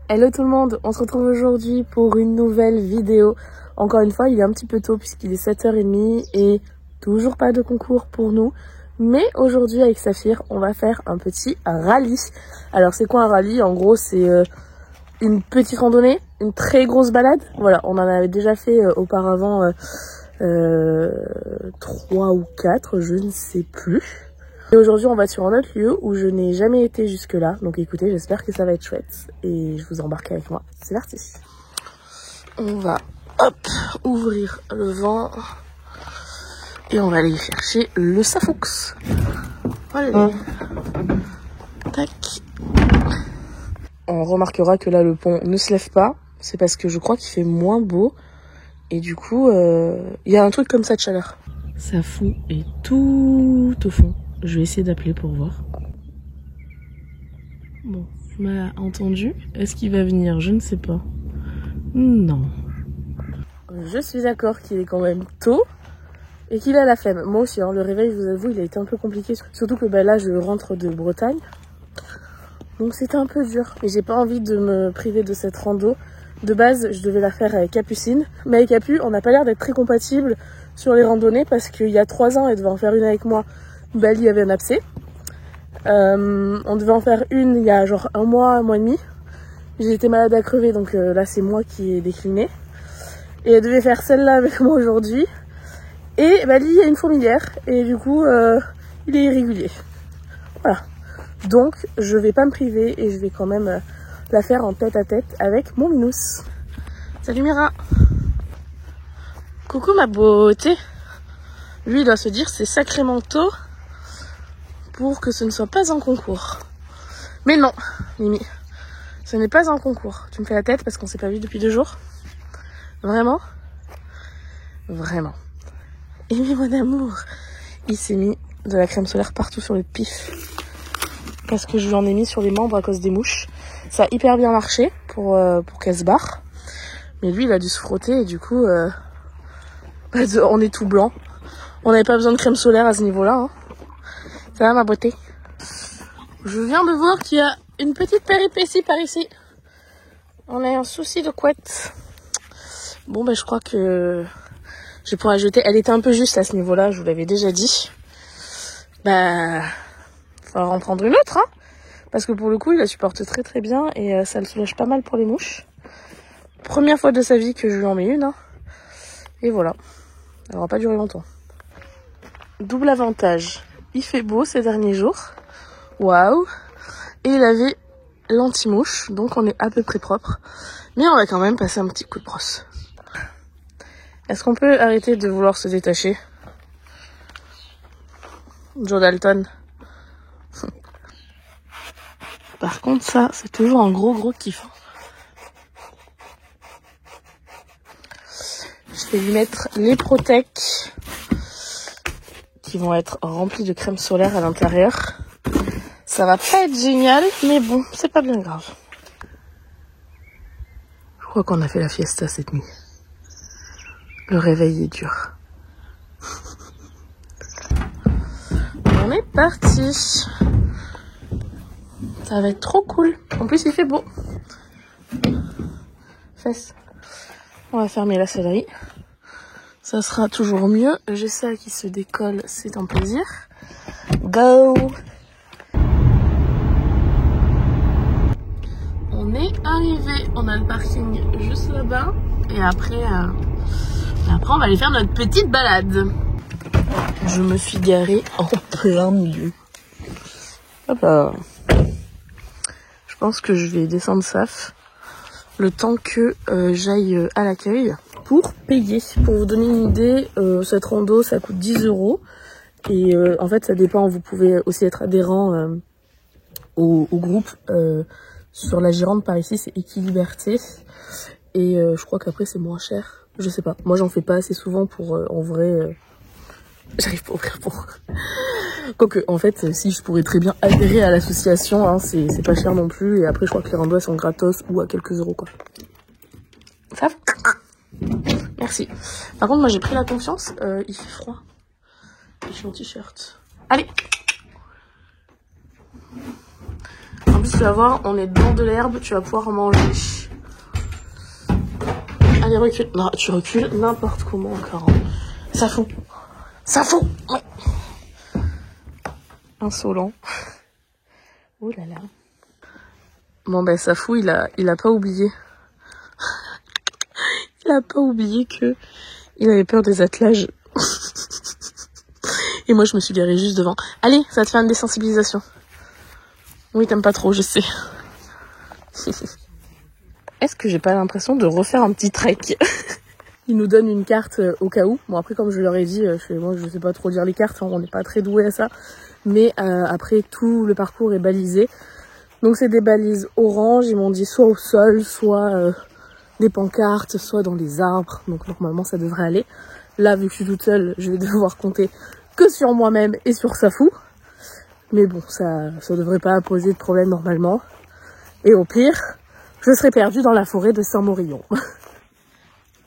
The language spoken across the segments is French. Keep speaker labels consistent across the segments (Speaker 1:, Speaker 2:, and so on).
Speaker 1: Hello tout le monde, on se retrouve aujourd'hui pour une nouvelle vidéo. Encore une fois, il est un petit peu tôt puisqu'il est 7h30 et toujours pas de concours pour nous. Mais aujourd'hui avec Saphir, on va faire un petit rallye. Alors c'est quoi un rallye? En gros c'est une petite randonnée, une très grosse balade. Voilà, on en avait déjà fait auparavant 3 ou 4, je ne sais plus. Et aujourd'hui on va sur un autre lieu où je n'ai jamais été jusque là. Donc écoutez, j'espère que ça va être chouette. Et je vous embarque avec moi. C'est parti. On va ouvrir le vent. Et on va aller chercher le Safox. Voilà. Tac. On remarquera que là le pont ne se lève pas. C'est parce que je crois qu'il fait moins beau. Et du coup, il y a un truc comme ça de chaleur. Safou est tout au fond. Je vais essayer d'appeler pour voir. Bon, il m'a entendu. Est-ce qu'il va venir? Je ne sais pas. Non. Je suis d'accord qu'il est quand même tôt et qu'il a la flemme. Moi aussi, hein, le réveil, je vous avoue, il a été un peu compliqué. Surtout que là, je rentre de Bretagne. Donc c'était un peu dur. Et j'ai pas envie de me priver de cette rando. De base, je devais la faire avec Capucine. Mais avec Capu, on n'a pas l'air d'être très compatibles sur les randonnées parce qu'il y a 3 ans, elle devait en faire une avec moi. Bali avait un abcès. On devait en faire une il y a genre un mois et demi. J'ai été malade à crever, donc là c'est moi qui ai décliné. Et elle devait faire celle-là avec moi aujourd'hui. Et Bali a une fourmilière et du coup il est irrégulier. Voilà. Donc je vais pas me priver et je vais quand même la faire en tête à tête avec mon Minous. Salut Mira. Coucou ma beauté. Lui il doit se dire c'est sacrément tôt pour que ce ne soit pas un concours. Mais non, Mimi, ce n'est pas un concours. Tu me fais la tête parce qu'on s'est pas vu depuis 2 jours. Vraiment? Vraiment. Et mais mon amour, il s'est mis de la crème solaire partout sur le pif. Parce que je lui en ai mis sur les membres à cause des mouches. Ça a hyper bien marché pour qu'elle se barre. Mais lui, il a dû se frotter et du coup, on est tout blanc. On n'avait pas besoin de crème solaire à ce niveau-là. Hein. Ça va ma beauté? Je viens de voir qu'il y a une petite péripétie par ici. On a un souci de couette. Bon je crois que je vais pouvoir la jeter. Elle était un peu juste à ce niveau-là, je vous l'avais déjà dit. Il faudra en prendre une autre, hein. Parce que pour le coup, il la supporte très très bien et ça le soulage pas mal pour les mouches. Première fois de sa vie que je lui en mets une. Hein. Et voilà. Elle n'aura pas duré longtemps. Double avantage. Il fait beau ces derniers jours. Waouh. Et il avait l'anti-mouche, donc on est à peu près propre. Mais on va quand même passer un petit coup de brosse. Est-ce qu'on peut arrêter de vouloir se détacher? Joe Dalton. Par contre ça, c'est toujours un gros kiff. Je vais lui mettre les Protec qui vont être remplis de crème solaire à l'intérieur. Ça va pas être génial, mais bon, c'est pas bien grave. Je crois qu'on a fait la fiesta cette nuit. Le réveil est dur. On est parti. Ça va être trop cool. En plus, il fait beau. Fesses. On va fermer la sellerie. Ça sera toujours mieux. J'ai ça qui se décolle, c'est un plaisir. Go! On est arrivé, on a le parking juste là-bas. Et après, on va aller faire notre petite balade. Je me suis garée en plein milieu. Hop là. Je pense que je vais descendre Saf le temps que j'aille à l'accueil pour payer. Pour vous donner une idée, cette rando ça coûte 10 €. Et en fait ça dépend, vous pouvez aussi être adhérent au groupe sur la Gironde par ici, c'est Équiliberté. Et je crois qu'après c'est moins cher. Je sais pas, moi j'en fais pas assez souvent pour en vrai... J'arrive pas à ouvrir pour... Quoique, en fait, si je pourrais très bien adhérer à l'association, hein, c'est pas cher non plus. Et après, je crois que les randos sont gratos ou à quelques euros, quoi. Ça va? Merci. Par contre, moi, j'ai pris la confiance. Il fait froid. Et je suis en t-shirt. Allez! En plus, tu vas voir, on est dans de l'herbe, tu vas pouvoir manger. Allez, recule. Non, tu recules n'importe comment encore. Ça fout. Ça fout. Ouais. Insolent. Oh là là. Bon ben ça fout, il a pas oublié. Il a pas oublié que il avait peur des attelages. Et moi je me suis garée juste devant. Allez, ça va te faire une désensibilisation. Oui, t'aimes pas trop, je sais. Est-ce que j'ai pas l'impression de refaire un petit trek? Ils nous donnent une carte au cas où. Bon après comme je leur ai dit, moi je sais pas trop lire les cartes, hein, on n'est pas très doué à ça. Mais après tout le parcours est balisé. Donc c'est des balises orange, ils m'ont dit soit au sol, soit des pancartes, soit dans les arbres. Donc normalement ça devrait aller. Là vu que je suis toute seule, je vais devoir compter que sur moi-même et sur Safou. Mais bon, ça devrait pas poser de problème normalement. Et au pire, je serai perdue dans la forêt de Saint-Morillon.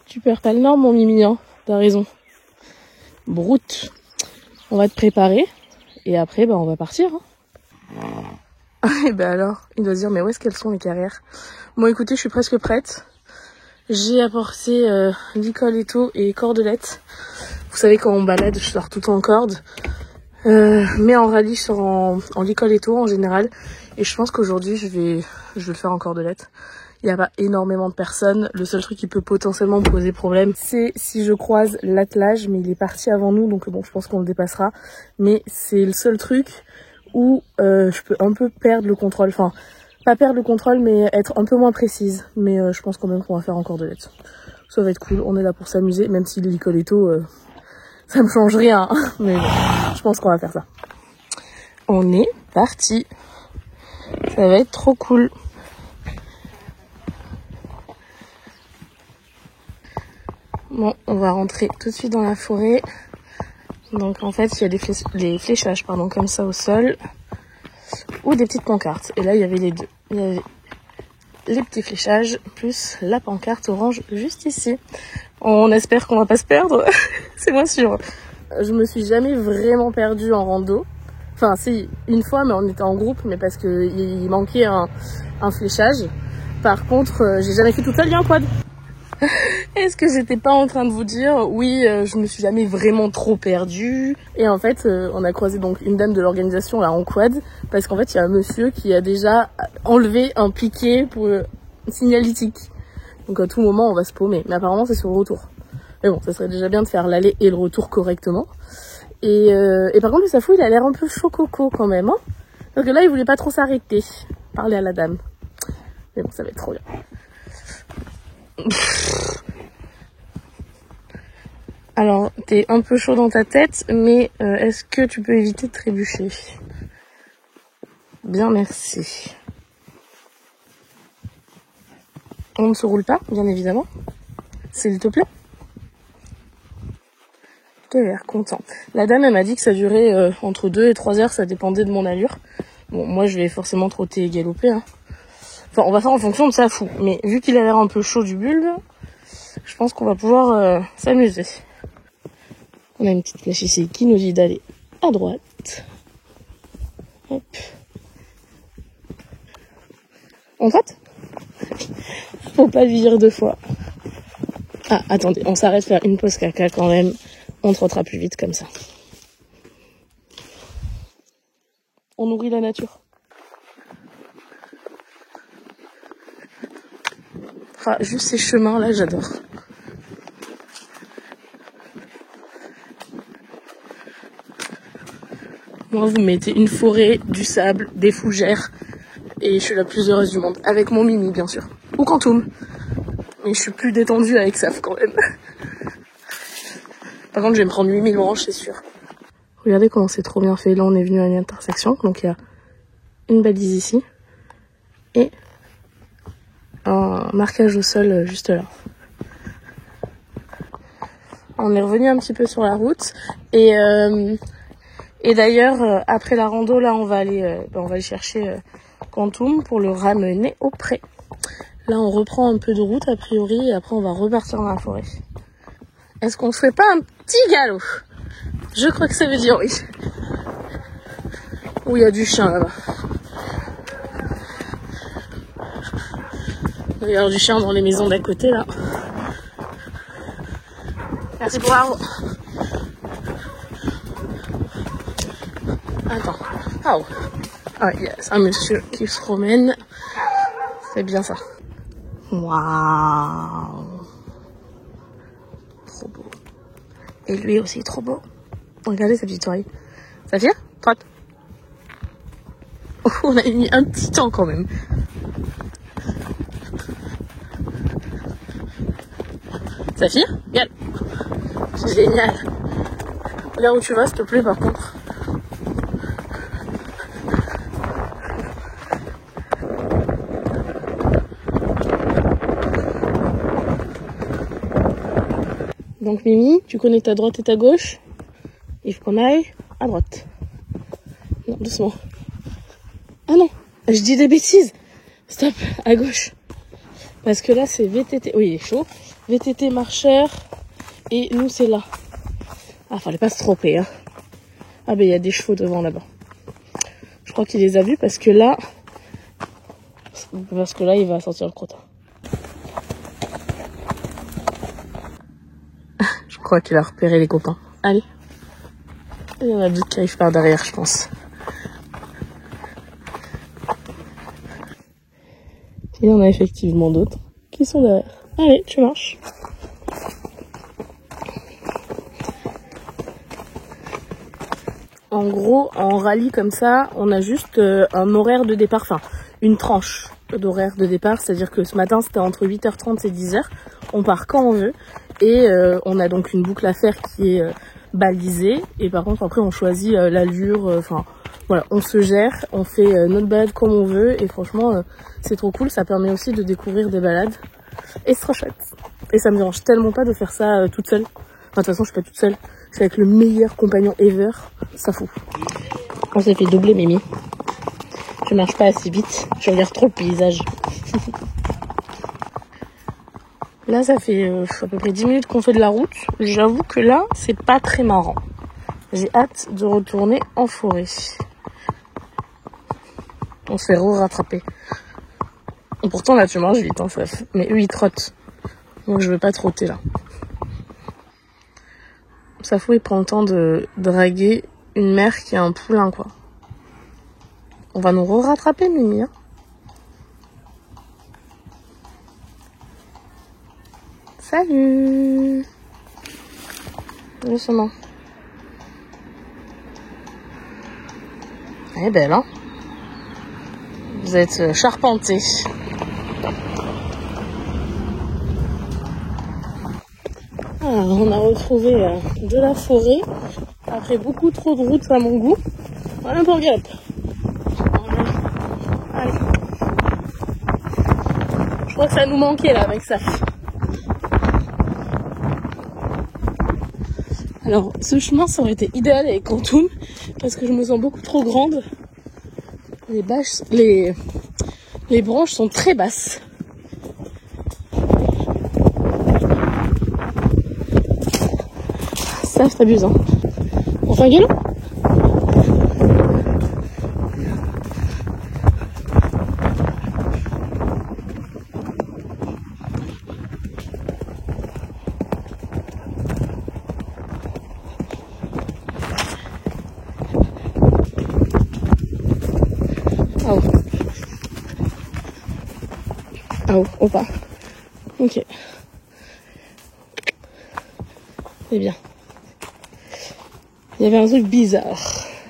Speaker 1: Tu perds pas le nord mon mimi, hein. T'as raison. Broute. On va te préparer. Et après, on va partir. Hein. Et ben alors, il doit se dire, mais où est-ce qu'elles sont les carrières? Bon écoutez, je suis presque prête. J'ai apporté licoletto et cordelettes. Vous savez, quand on balade, je sors tout en corde. Mais en rallye, je sors en licoletto en général. Et je pense qu'aujourd'hui, je vais le faire en cordelette. Il n'y a pas énormément de personnes. Le seul truc qui peut potentiellement me poser problème, c'est si je croise l'attelage. Mais il est parti avant nous, donc bon, je pense qu'on le dépassera. Mais c'est le seul truc où je peux un peu perdre le contrôle. Enfin, pas perdre le contrôle, mais être un peu moins précise. Mais je pense quand même qu'on va faire en cordelette. Ça va être cool, on est là pour s'amuser, même si le licoletto, ça me change rien. Mais bon, je pense qu'on va faire ça. On est parti. Ça va être trop cool. Bon, on va rentrer tout de suite dans la forêt. Donc en fait, il y a des fléchages comme ça au sol. Ou des petites pancartes. Et là, il y avait les deux. Il y avait les petits fléchages, plus la pancarte orange juste ici. On espère qu'on va pas se perdre. C'est moins sûr. Je me suis jamais vraiment perdue en rando. Enfin, si, une fois, mais on était en groupe, mais parce qu'il manquait un fléchage. Par contre, j'ai jamais fait toute seule, il y a un quad. Est-ce que j'étais pas en train de vous dire, oui, je me suis jamais vraiment trop perdue. Et en fait, on a croisé donc une dame de l'organisation là en quad, parce qu'en fait, il y a un monsieur qui a déjà enlevé un piquet pour signalétique. Donc à tout moment, on va se paumer. Mais apparemment, c'est sur le retour. Mais bon, ça serait déjà bien de faire l'aller et le retour correctement. Et par contre, le Safou, il a l'air un peu chaud coco quand même. Hein, parce que là, il voulait pas trop s'arrêter. Parler à la dame. Mais bon, ça va être trop bien. Alors, t'es un peu chaud dans ta tête, mais est-ce que tu peux éviter de trébucher? Bien, merci. On ne se roule pas, bien évidemment. S'il te plaît. Tu as l'air content. La dame, elle m'a dit que ça durait entre 2 et 3 heures, ça dépendait de mon allure. Bon, moi, je vais forcément trotter et galoper. Hein. Enfin, on va faire en fonction de Safou. Mais vu qu'il a l'air un peu chaud du bulbe, je pense qu'on va pouvoir s'amuser. On a une petite flèche ici qui nous dit d'aller à droite. Hop. On trotte? Faut pas lui dire 2 fois. Ah, attendez, on s'arrête faire une pause caca quand même. On trottera plus vite comme ça. On nourrit la nature. Ah, juste ces chemins là, j'adore. Moi, vous mettez une forêt, du sable, des fougères, et je suis la plus heureuse du monde. Avec mon mimi, bien sûr. Ou Quantum. Mais je suis plus détendue avec Saf quand même. Par contre, je vais me prendre 8000 branches, c'est sûr. Regardez comment c'est trop bien fait. Là, on est venu à une intersection. Donc, il y a une balise ici. Et un marquage au sol juste là. On est revenu un petit peu sur la route. Et d'ailleurs, après la rando, là, on va aller chercher Quantum pour le ramener au pré. Là, on reprend un peu de route, a priori, et après, on va repartir dans la forêt. Est-ce qu'on ferait pas un petit galop? Je crois que ça veut dire oui. Où il y a du chien, là-bas. Il y a du chien dans les maisons d'à côté là. Merci pour l'arbre. Attends. Oh. Ah, il y a un monsieur qui se promène. C'est bien ça. Waouh. Trop beau. Et lui aussi trop beau. Regardez sa petite oreille. Saphir, trotte. Oh, on a mis un petit temps quand même. Saphir, viens. Génial. Là où tu vas, s'il te plaît, par contre. Donc Mimi, tu connais ta droite et ta gauche. Il faut qu'on aille à droite. Non, doucement. Ah non, je dis des bêtises. Stop, à gauche. Parce que là, c'est VTT. Oui, il est chaud. VTT marcheur. Et nous, c'est là. Ah, fallait pas se tromper, hein. Ah, ben, il y a des chevaux devant, là-bas. Je crois qu'il les a vus parce que là, il va sortir le crottin. Je crois qu'il a repéré les copains. Allez. Il y en a d'autres qui arrivent par derrière, je pense. Il y en a effectivement d'autres qui sont derrière. Allez, tu marches. En gros, en rallye comme ça, on a juste un horaire de départ, enfin une tranche d'horaire de départ, c'est-à-dire que ce matin c'était entre 8h30 et 10h, on part quand on veut, et on a donc une boucle à faire qui est balisée, et par contre après on choisit l'allure, enfin voilà, on se gère, on fait notre balade comme on veut, et franchement c'est trop cool, ça permet aussi de découvrir des balades, et c'est trop chouette, et ça me dérange tellement pas de faire ça toute seule. Enfin, de toute façon, je suis pas toute seule. Je suis avec le meilleur compagnon ever. Ça fout. On s'est fait doubler, Mimi. Je marche pas assez vite. Je regarde trop le paysage. Là, ça fait à peu près 10 minutes qu'on fait de la route. J'avoue que là, c'est pas très marrant. J'ai hâte de retourner en forêt. On se fait rattraper. Et pourtant, là, tu marches vite, hein, ça. Mais eux, ils trottent. Donc, je veux pas trotter, là. Safou, il prend le temps de draguer une mère qui a un poulain, quoi. On va nous rattraper, Mimi. Hein. Salut. Doucement. Elle est belle, hein. Vous êtes charpentés. On a retrouvé de la forêt après beaucoup trop de route à mon goût. Voilà pour Gap. Allez. Je crois que ça nous manquait là avec ça. Alors ce chemin ça aurait été idéal avec Quantum parce que je me sens beaucoup trop grande. Les branches sont très basses. Ça, c'est abusant. On fait un galop ? Ah oh, pas. Ok. C'est bien. Il y avait un truc bizarre,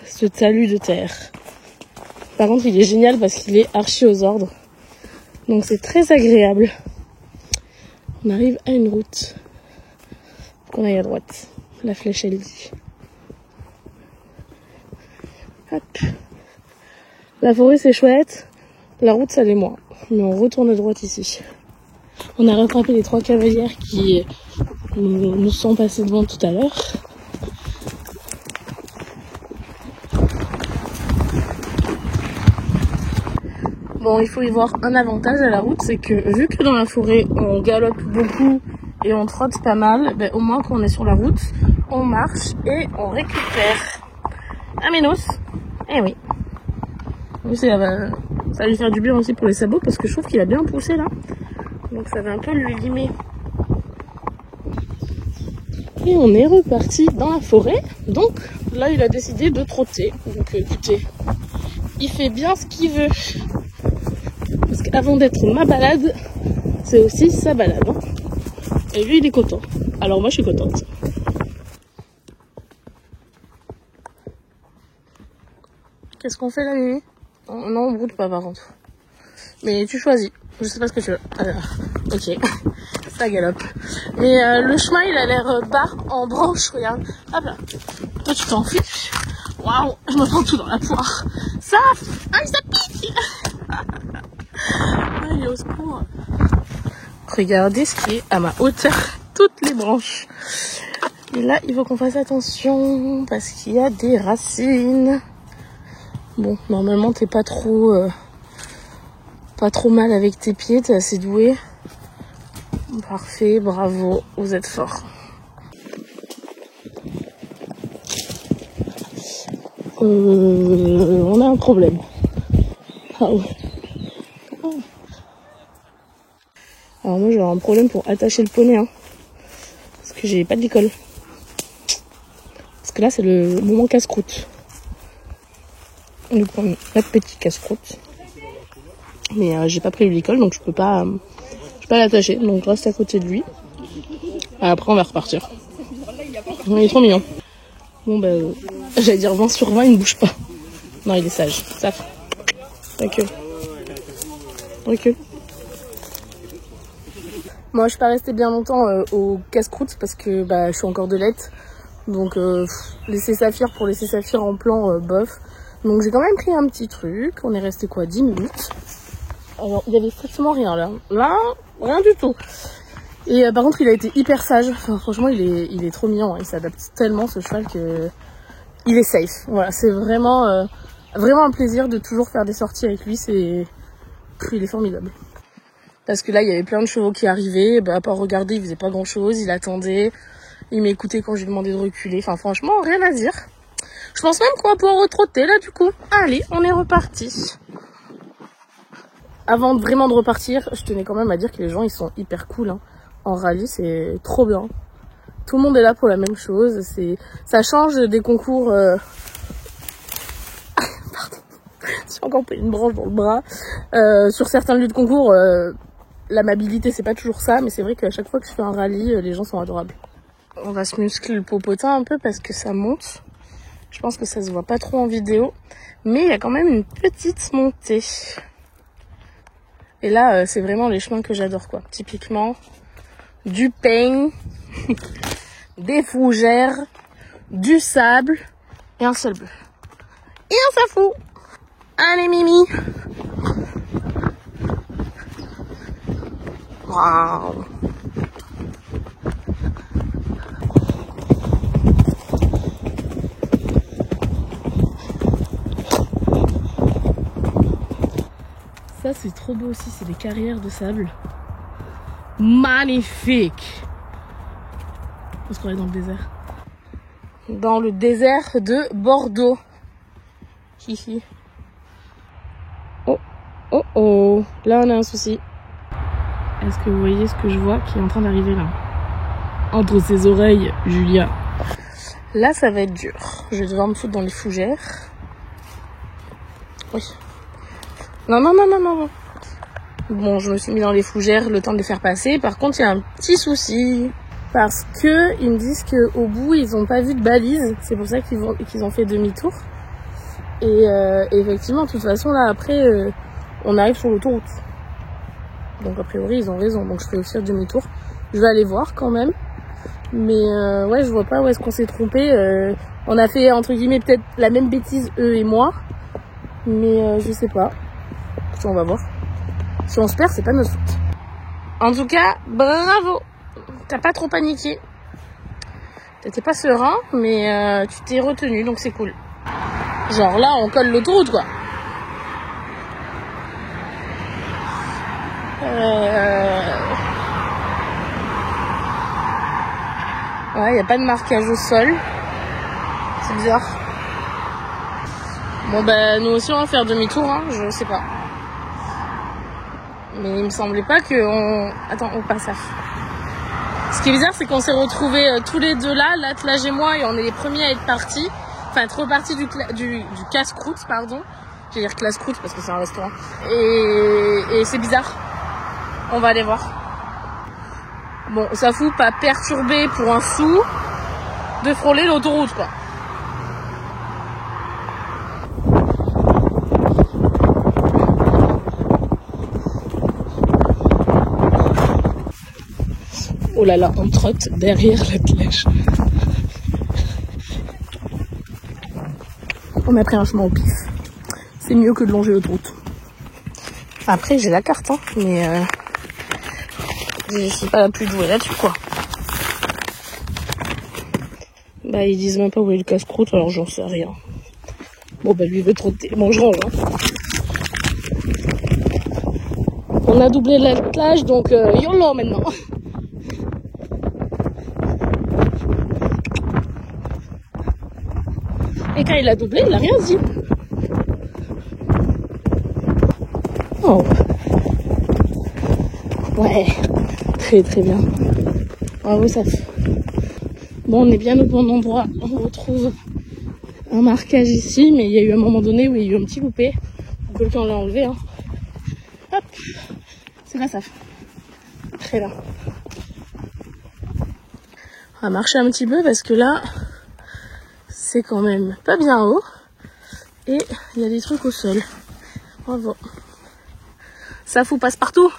Speaker 1: ce talus de terre. Par contre, il est génial parce qu'il est archi aux ordres. Donc c'est très agréable. On arrive à une route. On aille à droite. La flèche, elle dit. Hop. La forêt, c'est chouette. La route, ça l'est moins. Mais on retourne à droite ici. On a rattrapé les 3 cavalières qui nous sont passées devant tout à l'heure. Bon, il faut y voir un avantage à la route, c'est que vu que dans la forêt, on galope beaucoup et on trotte pas mal, ben, au moins quand on est sur la route, on marche et on récupère. Ah, Ménos. Eh oui. Ça va lui faire du bien aussi pour les sabots parce que je trouve qu'il a bien poussé là. Donc ça va un peu lui limer. Et on est reparti dans la forêt. Donc là il a décidé de trotter. Donc écoutez, il fait bien ce qu'il veut. Parce qu'avant d'être ma balade, c'est aussi sa balade. Hein. Et lui il est content. Alors moi je suis contente. Qu'est-ce qu'on fait la nuit? Non, on broute pas par contre. Mais tu choisis. Je sais pas ce que tu veux. Alors, ok. Ça galope. Mais le chemin, il a l'air bas, en branche, regarde. Hop là. Toi, tu t'en fiches. Waouh, je me prends tout dans la poire. Ça, ça pique. Allez, au secours. Regardez ce qui est à ma hauteur. Toutes les branches. Et là, il faut qu'on fasse attention parce qu'il y a des racines. Bon, normalement, t'es pas trop mal avec tes pieds, t'es assez doué. Parfait, bravo, vous êtes fort. On a un problème. Ah ouais. Alors moi, j'aurais un problème pour attacher le poney, hein, parce que j'ai pas de licol. Parce que là, c'est le moment casse-croûte. On lui prend la petite casse-croûte. Mais j'ai pas pris le licol, donc je peux pas l'attacher. Donc je reste à côté de lui. Après on va repartir. Il est trop mignon. Bon bah j'allais dire 20 sur 20, il ne bouge pas. Non, il est sage. Ça fait. Recule. Recule. Moi je suis pas restée bien longtemps au casse-croûte parce que je suis encore de lait. Donc laisser Saphir pour laisser Saphir en plan bof. Donc j'ai quand même pris un petit truc. On est resté quoi, 10 minutes. Alors, il y avait strictement rien là. Là, rien du tout. Et par contre, il a été hyper sage. Enfin, franchement, il est trop mignon. Hein. Il s'adapte tellement, ce cheval, que il est safe. Voilà, c'est vraiment un plaisir de toujours faire des sorties avec lui. Il est formidable. Parce que là, il y avait plein de chevaux qui arrivaient. À part regarder, il faisait pas grand-chose. Il attendait. Il m'écoutait quand je lui demandais de reculer. Enfin, franchement, rien à dire. Je pense même qu'on va pouvoir retrotter là, du coup. Allez, on est reparti. Avant vraiment de repartir, je tenais quand même à dire que les gens, ils sont hyper cool. Hein. En rallye, c'est trop bien. Tout le monde est là pour la même chose. Ça change des concours... Pardon. J'ai encore pris une branche dans le bras. Sur certains lieux de concours, l'amabilité, c'est pas toujours ça. Mais c'est vrai qu'à chaque fois que je fais un rallye, les gens sont adorables. On va se muscler le popotin un peu parce que ça monte. Je pense que ça se voit pas trop en vidéo. Mais il y a quand même une petite montée. Et là, c'est vraiment les chemins que j'adore, quoi. Typiquement, du peigne, des fougères, du sable et un seul bleu. Et un safou. Allez, Mimi. Waouh. Ça c'est trop beau aussi, c'est des carrières de sable. Magnifique. On se croirait dans le désert. Dans le désert de Bordeaux. Hihi. Oh, oh, oh. Là on a un souci. Est-ce que vous voyez ce que je vois qui est en train d'arriver là? Entre ses oreilles, Julia. Là ça va être dur. Je vais devoir me foutre dans les fougères. Oui. Non. Bon, je me suis mis dans les fougères le temps de les faire passer. Par contre, il y a un petit souci. Parce que ils me disent qu'au bout, ils n'ont pas vu de balise. C'est pour ça qu'ils ont fait demi-tour. Et effectivement, de toute façon, là, après, on arrive sur l'autoroute. Donc, a priori, ils ont raison. Donc, je fais aussi demi-tour. Je vais aller voir quand même. Mais ouais, je vois pas où est-ce qu'on s'est trompé. On a fait, entre guillemets, peut-être la même bêtise, eux et moi. Mais je sais pas. On va voir. Si on se perd, c'est pas notre faute. En tout cas, bravo. T'as pas trop paniqué. T'étais pas serein, mais tu t'es retenu, donc c'est cool. Genre là, on colle l'autoroute, quoi. Ouais, y a pas de marquage au sol. C'est bizarre. Bon, nous aussi, on va faire demi-tour, hein. Je sais pas. Mais il me semblait pas qu'on... Attends, on passe à... Ce qui est bizarre, c'est qu'on s'est retrouvés tous les deux là, l'attelage et moi, et on est les premiers à être partis. Enfin, être repartis du casse-croûte, pardon. Je vais dire classe-croûte parce que c'est un restaurant. Et c'est bizarre. On va aller voir. Bon, ça fout pas perturbé pour un sou de frôler l'autoroute, quoi. Oh là là, on trotte derrière l'attelage. On a pris un chemin au pif. C'est mieux que de longer l'autoroute. Après, j'ai la carte, hein, mais je suis pas la plus douée là-dessus, quoi. Bah, ils disent même pas où est le casse-croûte, alors j'en sais rien. Bon, bah, lui, il veut trotter. Bon, je range, hein. On a doublé l'attelage, donc YOLO maintenant. Et quand il a doublé, il a rien dit. Oh. Ouais. Très très bien. Bravo, Saf. Bon, on est bien au bon endroit. On retrouve un marquage ici, mais il y a eu un moment donné où il y a eu un petit loupé. Quelqu'un l'a enlevé. Hein. Hop. C'est là, Saf. Très bien. On va marcher un petit peu parce que là, c'est quand même pas bien haut. Et il y a des trucs au sol. Bravo. Ça fout passe-partout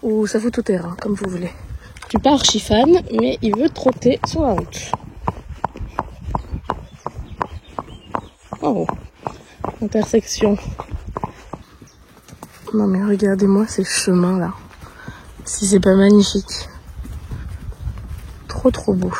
Speaker 1: ou ça fout tout terrain, comme vous voulez. Tu pas archi fan, mais il veut trotter sur la route. Oh, intersection. Non mais regardez-moi ces chemins là. Si c'est pas magnifique. Trop trop beau.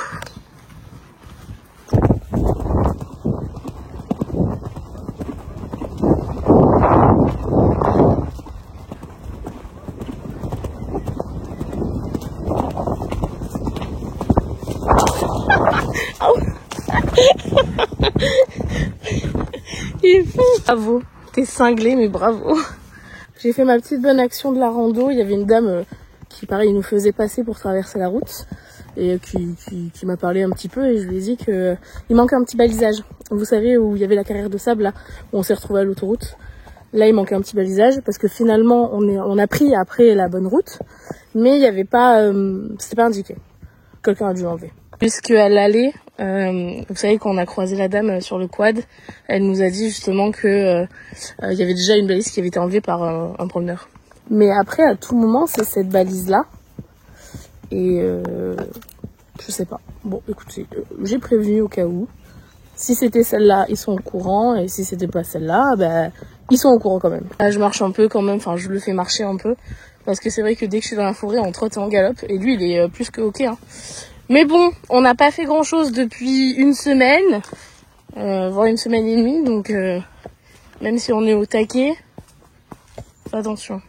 Speaker 1: Il est fou. Bravo, t'es cinglé mais bravo. J'ai fait ma petite bonne action de la rando. Il y avait une dame qui pareil nous faisait passer pour traverser la route et qui m'a parlé un petit peu et je lui ai dit que il manquait un petit balisage. Vous savez où il y avait la carrière de sable là où on s'est retrouvé à l'autoroute. Là il manquait un petit balisage parce que finalement on a pris après la bonne route mais il y avait pas c'était pas indiqué. Quelqu'un a dû enlever. Puisqu'à l'aller, vous savez qu'on a croisé la dame sur le quad, elle nous a dit justement que il y avait déjà une balise qui avait été enlevée par un promeneur. Mais après, à tout moment, c'est cette balise-là. Et je sais pas. Bon, écoutez, j'ai prévenu au cas où. Si c'était celle-là, ils sont au courant. Et si c'était pas celle-là, ben, ils sont au courant quand même. Là, je marche un peu quand même. Enfin, je le fais marcher un peu. Parce que c'est vrai que dès que je suis dans la forêt, on trotte et on galope. Et lui, il est plus que ok, hein. Mais bon, on n'a pas fait grand chose depuis une semaine, voire une semaine et demie, donc même si on est au taquet, fais attention.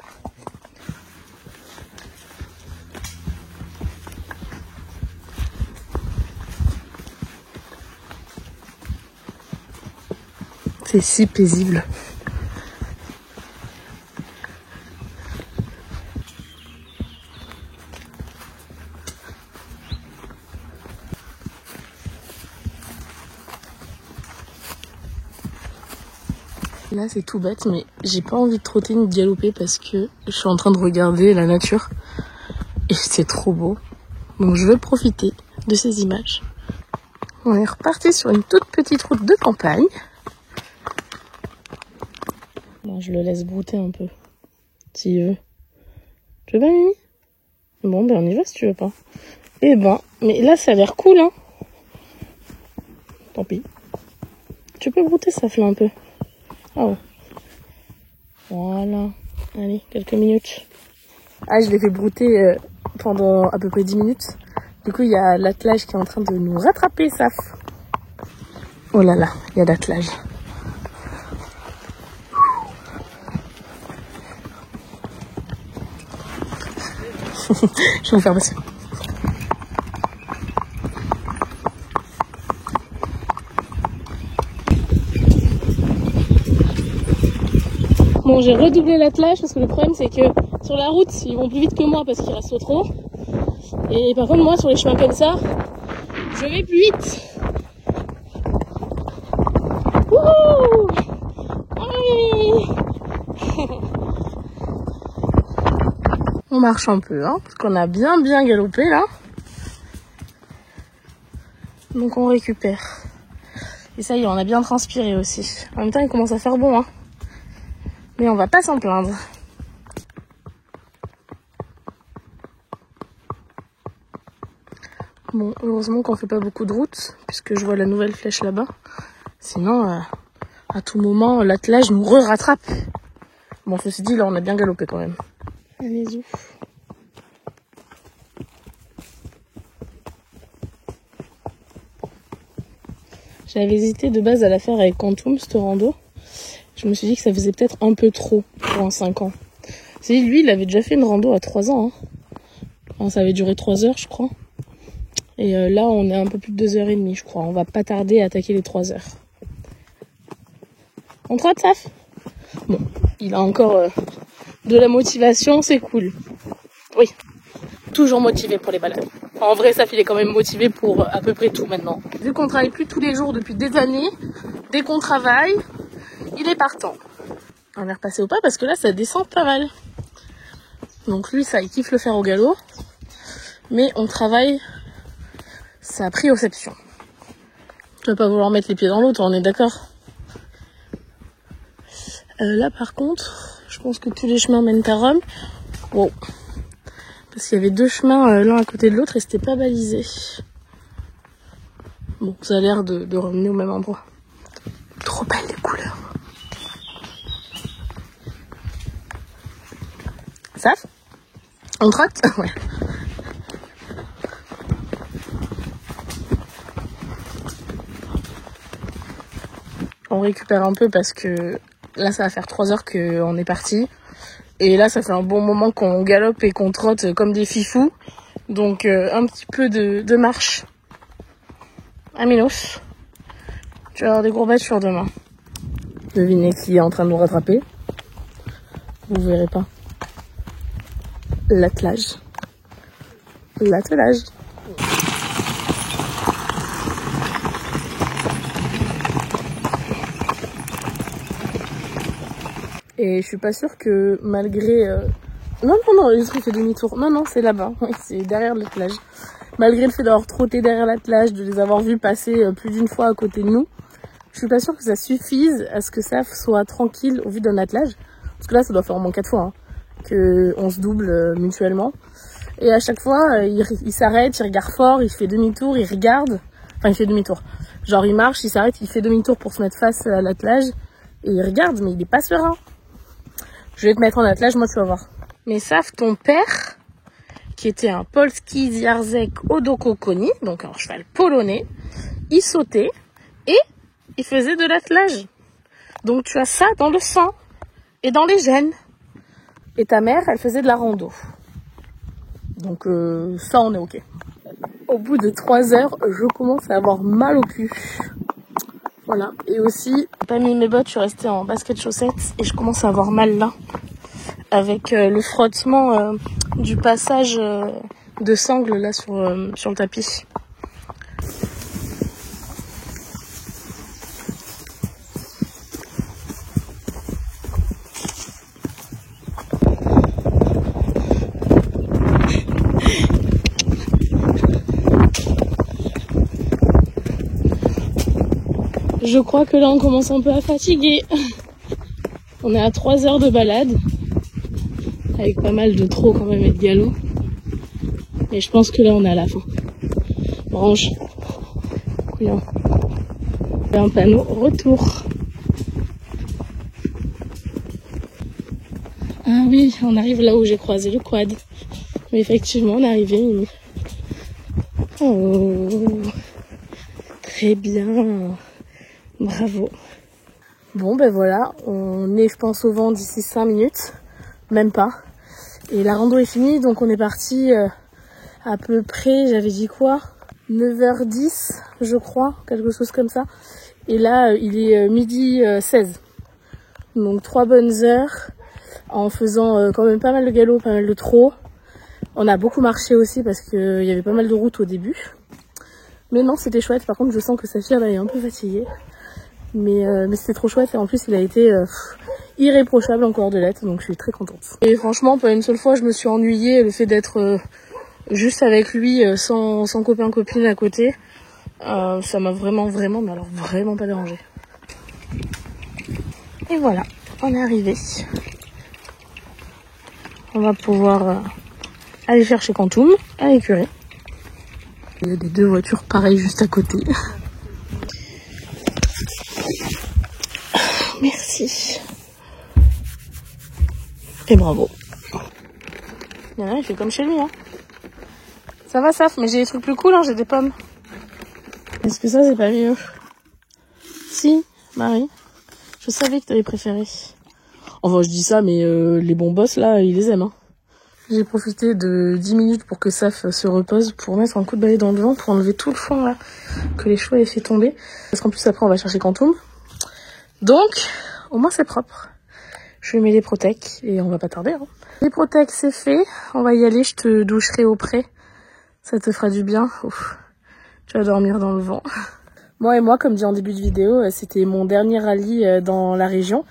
Speaker 1: C'est si paisible. Là c'est tout bête mais j'ai pas envie de trotter ni de galoper parce que je suis en train de regarder la nature et c'est trop beau. Donc je veux profiter de ces images. On est reparti sur une toute petite route de campagne. Bon, je le laisse brouter un peu s'il veut. Tu veux pas, Mimi? Bon ben on y va si tu veux pas. Eh ben, mais là ça a l'air cool hein. Tant pis. Tu peux brouter, ça fait un peu. Oh. Voilà. Allez, quelques minutes. Ah, je l'ai fait brouter pendant à peu près 10 minutes. Du coup, il y a l'attelage qui est en train de nous rattraper, Saf. Oh là là, il y a l'attelage. Je vais vous faire passer. Bon, j'ai redoublé l'attelage parce que le problème c'est que Sur la route, ils vont plus vite que moi parce qu'ils restent trop. Et par contre, moi, sur les chemins comme ça, je vais plus vite. Wouhou! Oui. On marche un peu, hein, parce qu'on a bien galopé là. Donc on récupère. Et ça y est, on a bien transpiré aussi. En même temps, il commence à faire bon, hein. Mais on va pas s'en plaindre. Bon, heureusement qu'on fait pas beaucoup de route, puisque je vois la nouvelle flèche là-bas. Sinon, à tout moment, l'attelage nous rattrape. Bon, ceci dit, là, on a bien galopé quand même. Allez-y. J'avais hésité de base à la faire avec Quantum, cette rando. Je me suis dit que ça faisait peut-être un peu trop pour un 5 ans. C'est lui, il avait déjà fait une rando à 3 ans. Hein. Enfin, ça avait duré 3 heures, je crois. Et là, on est un peu plus de 2h30, je crois. On va pas tarder à attaquer les 3 heures. On trotte, Saf? Bon, il a encore de la motivation, c'est cool. Oui, toujours motivé pour les balades. En vrai, Saf, il est quand même motivé pour à peu près tout maintenant. Vu qu'on travaille plus tous les jours depuis des années, dès qu'on travaille, il est partant. On est repassé au pas parce que là, ça descend pas mal. Donc lui, ça, il kiffe le faire au galop. Mais on travaille, ça a pris exception. Tu vas pas vouloir mettre les pieds dans l'eau, toi, on est d'accord? Là, par contre, je pense que tous les chemins mènent à Rome. Wow. Parce qu'il y avait 2 chemins l'un à côté de l'autre et c'était pas balisé. Bon, ça a l'air de revenir au même endroit. Trop belles les couleurs. Saf? On trotte? Ouais. On récupère un peu parce que là, ça va faire 3 heures qu'on est parti. Et là, ça fait un bon moment qu'on galope et qu'on trotte comme des fifous. Donc, un petit peu de marche. Aminos, tu vas avoir des courbatures demain. Devinez qui est en train de nous rattraper. Vous verrez pas. L'attelage. L'attelage. Et je suis pas sûre que malgré... Non, le truc fait demi-tour. Non, c'est là-bas. Oui, c'est derrière l'attelage. Malgré le fait d'avoir trotté derrière l'attelage, de les avoir vus passer plus d'une fois à côté de nous, je suis pas sûre que ça suffise à ce que Saf soit tranquille au vu d'un attelage. Parce que là, ça doit faire au moins 4 fois hein, qu'on se double mutuellement. Et à chaque fois, il s'arrête, il regarde fort, il fait demi-tour, il regarde. Enfin, il fait demi-tour. Genre, il marche, il s'arrête, il fait demi-tour pour se mettre face à l'attelage. Et il regarde, mais il est pas serein. Je vais te mettre en attelage, moi, tu vas voir. Mais Saf, ton père, qui était un Polski Zjarzek Odokokoni, donc un cheval polonais, il sautait et il faisait de l'attelage. Donc tu as ça dans le sang et dans les gènes. Et ta mère, elle faisait de la rando. Donc ça, on est ok. Au bout de 3 heures, je commence à avoir mal au cul. Voilà. Et aussi, j'ai pas mis mes bottes, je suis restée en basket chaussettes et je commence à avoir mal là. Avec le frottement du passage de sangle là sur le tapis. Je crois que là on commence un peu à fatiguer. On est à 3 heures de balade. Avec pas mal de trot quand même et de galop. Et je pense que là on est à la fin. Branche. Couillon. Et un panneau retour. Ah oui, on arrive là où j'ai croisé le quad. Mais effectivement, on est arrivé. Oh, très bien. Bravo. Bon, ben voilà, on est, je pense, au vent d'ici 5 minutes. Même pas. Et la rando est finie, donc on est parti à peu près, j'avais dit quoi, 9h10, je crois, quelque chose comme ça. Et là, il est midi 16. Donc 3 bonnes heures en faisant quand même pas mal de galop, pas mal de trot. On a beaucoup marché aussi parce qu'il y avait pas mal de routes au début. Mais non, c'était chouette. Par contre, je sens que Saphir là est un peu fatigué. Mais c'était trop chouette et en plus il a été irréprochable en cordelette, donc je suis très contente. Et franchement, pas une seule fois je me suis ennuyée. Le fait d'être juste avec lui sans copain copine à côté, ça m'a vraiment, mais alors vraiment pas dérangé. Et voilà, on est arrivé. On va pouvoir aller chercher Quantum à l'écurie. Il y a des 2 voitures pareilles juste à côté. Merci. Et bravo. Il y en a, il fait comme chez lui. Hein. Ça va, Saf, mais j'ai des trucs plus cool, hein, j'ai des pommes. Est-ce que ça, c'est pas mieux? Si, Marie. Je savais que t'avais préféré. Enfin, je dis ça, mais les bons boss, là, ils les aiment. Hein. J'ai profité de 10 minutes pour que Saf se repose, pour mettre un coup de balai dans le vent, pour enlever tout le fond, là, que les chevaux avaient fait tomber. Parce qu'en plus, après, on va chercher Quantum. Donc, au moins, c'est propre. Je lui mets les protèques et on va pas tarder. Hein. Les protèques, c'est fait. On va y aller, je te doucherai au pré. Ça te fera du bien. Ouf. Tu vas dormir dans le vent. Moi, comme dit en début de vidéo, c'était mon dernier rallye dans la région.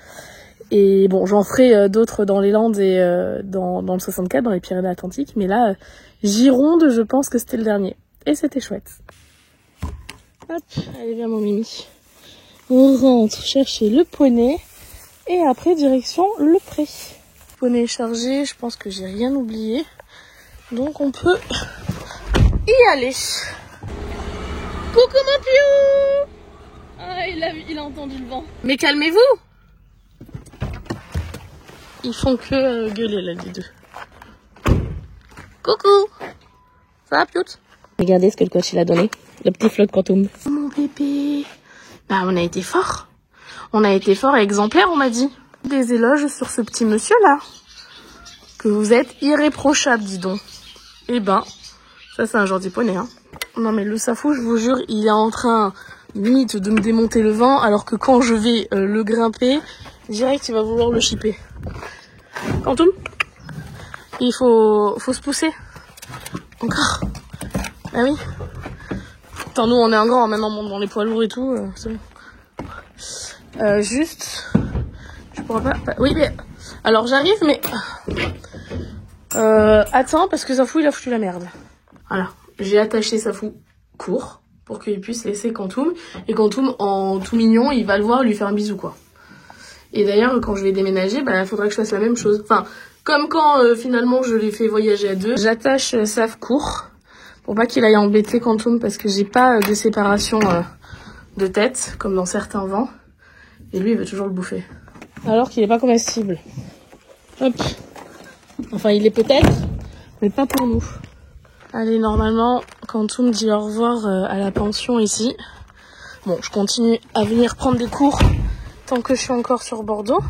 Speaker 1: Et bon, j'en ferai d'autres dans les Landes et dans le 64, dans les Pyrénées-Atlantiques. Mais là, Gironde, je pense que c'était le dernier. Et c'était chouette. Hop, allez, viens mon Mimi. On rentre chercher le poney. Et après, direction le pré. Le poney est chargé, je pense que j'ai rien oublié. Donc on peut y aller. Coucou mon piou! Ah, il a entendu le vent. Mais calmez-vous! Ils font que gueuler là, les deux. Coucou! Ça va, Piout? Regardez ce que le coach il a donné. Le petit flotte Quantum. Oh, mon bébé! Bah, on a été fort. On a été fort et exemplaire, on m'a dit. Des éloges sur ce petit monsieur-là. Que vous êtes irréprochable, dis donc. Eh ben, ça c'est un gentil poney, hein. Non mais le Safou, je vous jure, il est en train, limite, de me démonter le vent, alors que quand je vais le grimper, direct, il va vouloir le chipper. Quantum, il faut se pousser. Encore. Ah oui. Attends, nous on est un grand, maintenant on monte dans les poids lourds et tout, c'est bon. Juste, je pourrais pas... Oui, mais... Alors j'arrive, mais... attends, parce que Safou, il a foutu la merde. Voilà, j'ai attaché Safou court, pour qu'il puisse laisser Quantum. Et Quantum, en tout mignon, il va le voir, lui faire un bisou, quoi. Et d'ailleurs, quand je vais déménager, bah, il faudra que je fasse la même chose. Enfin, comme quand, finalement, je les fais voyager à 2. J'attache Saf court, pour pas qu'il aille embêter Quantum, parce que j'ai pas de séparation de tête, comme dans certains vents. Et lui, il veut toujours le bouffer. Alors qu'il est pas comestible. Hop. Enfin, il est peut-être, mais pas pour nous. Allez, normalement, Quantum dit au revoir à la pension ici. Bon, je continue à venir prendre des cours tant que je suis encore sur Bordeaux.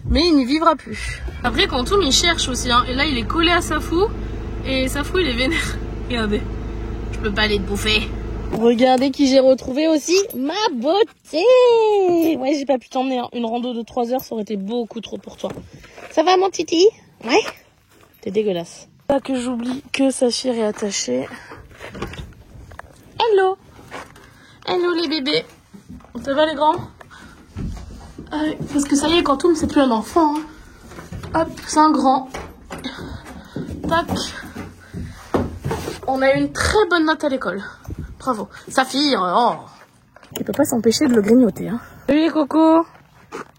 Speaker 1: Mais il n'y vivra plus. Après, Quantum, il cherche aussi. Hein, et là, il est collé à Safou. Et Safou, il est vénère. Regardez. Je peux pas aller te bouffer. Regardez qui j'ai retrouvé aussi. Ma beauté. Ouais, j'ai pas pu t'emmener. Hein. Une rando de 3 heures, ça aurait été beaucoup trop pour toi. Ça va, mon titi? Ouais. T'es dégueulasse. Pas que j'oublie que Saphir est attaché. Hello. Hello les bébés. Ça va les grands? Parce que ça y est, Quantum, c'est plus un enfant. Hein. Hop, c'est un grand. Tac. On a eu une très bonne note à l'école. Bravo. Saphir, oh. Il peut pas s'empêcher de le grignoter. Hein. Salut les cocos.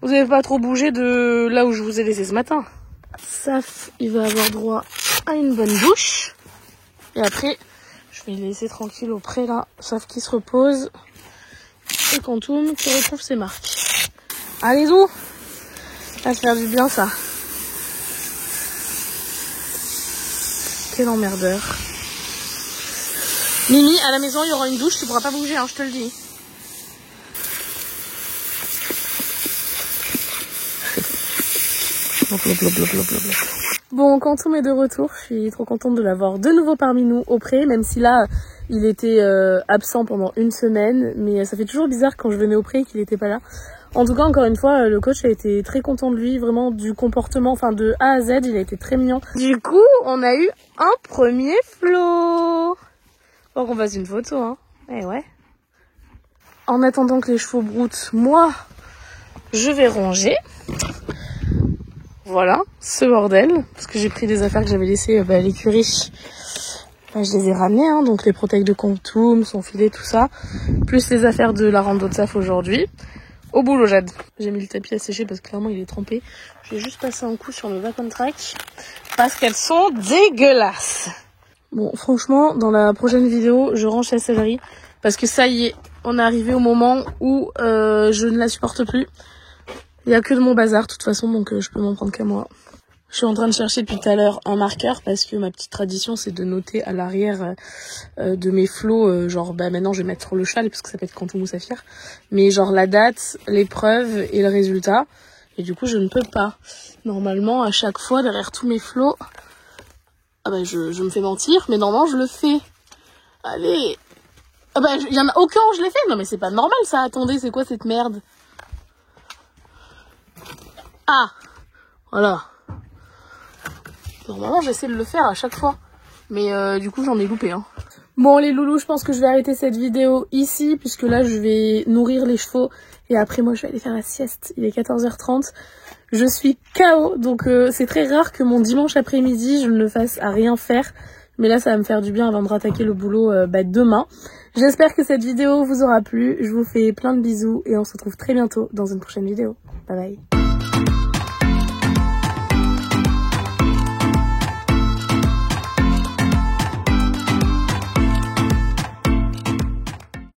Speaker 1: Vous avez pas trop bougé de là où je vous ai laissé ce matin. Saf, il va avoir droit à une bonne douche. Et après, je vais le laisser tranquille au pré là. Saf qui se repose. Et Quantum qui retrouve ses marques. Allez, où? Ça va se faire du bien ça. Quel emmerdeur. Mimi, à la maison, il y aura une douche, tu pourras pas bouger, hein, je te le dis. Bon, Quantum est de retour, je suis trop contente de l'avoir de nouveau parmi nous au pré, même si là, il était absent pendant une semaine, mais ça fait toujours bizarre quand je venais au pré qu'il était pas là. En tout cas, encore une fois, le coach a été très content de lui, vraiment du comportement, enfin de A à Z, il a été très mignon. Du coup, on a eu un premier flot. Faut qu'on fasse une photo, hein. Eh ouais. En attendant que les chevaux broutent, moi, je vais ranger. Voilà, ce bordel. Parce que j'ai pris des affaires que j'avais laissées à l'écurie. Je les ai ramenées, hein, donc les protèques de Quantum, son filet, tout ça. Plus les affaires de la rando de Saf aujourd'hui. Au boulot, Jade. J'ai mis le tapis à sécher parce que clairement il est trempé. Je vais juste passer un coup sur le back on track. Parce qu'elles sont dégueulasses. Bon, franchement, dans la prochaine vidéo, je range la sellerie. Parce que ça y est, on est arrivé au moment où je ne la supporte plus. Il n'y a que de mon bazar, de toute façon, donc je peux m'en prendre qu'à moi. Je suis en train de chercher depuis tout à l'heure un marqueur parce que ma petite tradition, c'est de noter à l'arrière de mes flots. Genre, maintenant, je vais mettre le châle parce que ça peut être Quantum ou Saphir. Mais genre la date, l'épreuve et le résultat. Et du coup, je ne peux pas. Normalement, à chaque fois, derrière tous mes flots... Ah je me fais mentir, mais normalement, je le fais. Allez. Ah il y en a aucun où je l'ai fait. Non, mais c'est pas normal, ça. Attendez, c'est quoi cette merde? Ah. Voilà. Normalement, j'essaie de le faire à chaque fois. Mais du coup, j'en ai loupé. Hein. Bon, les loulous, je pense que je vais arrêter cette vidéo ici. Puisque là, je vais nourrir les chevaux. Et après, moi, je vais aller faire la sieste. Il est 14h30. Je suis KO. Donc, c'est très rare que mon dimanche après-midi, je ne le fasse à rien faire. Mais là, ça va me faire du bien avant de rattaquer le boulot demain. J'espère que cette vidéo vous aura plu. Je vous fais plein de bisous. Et on se retrouve très bientôt dans une prochaine vidéo. Bye bye.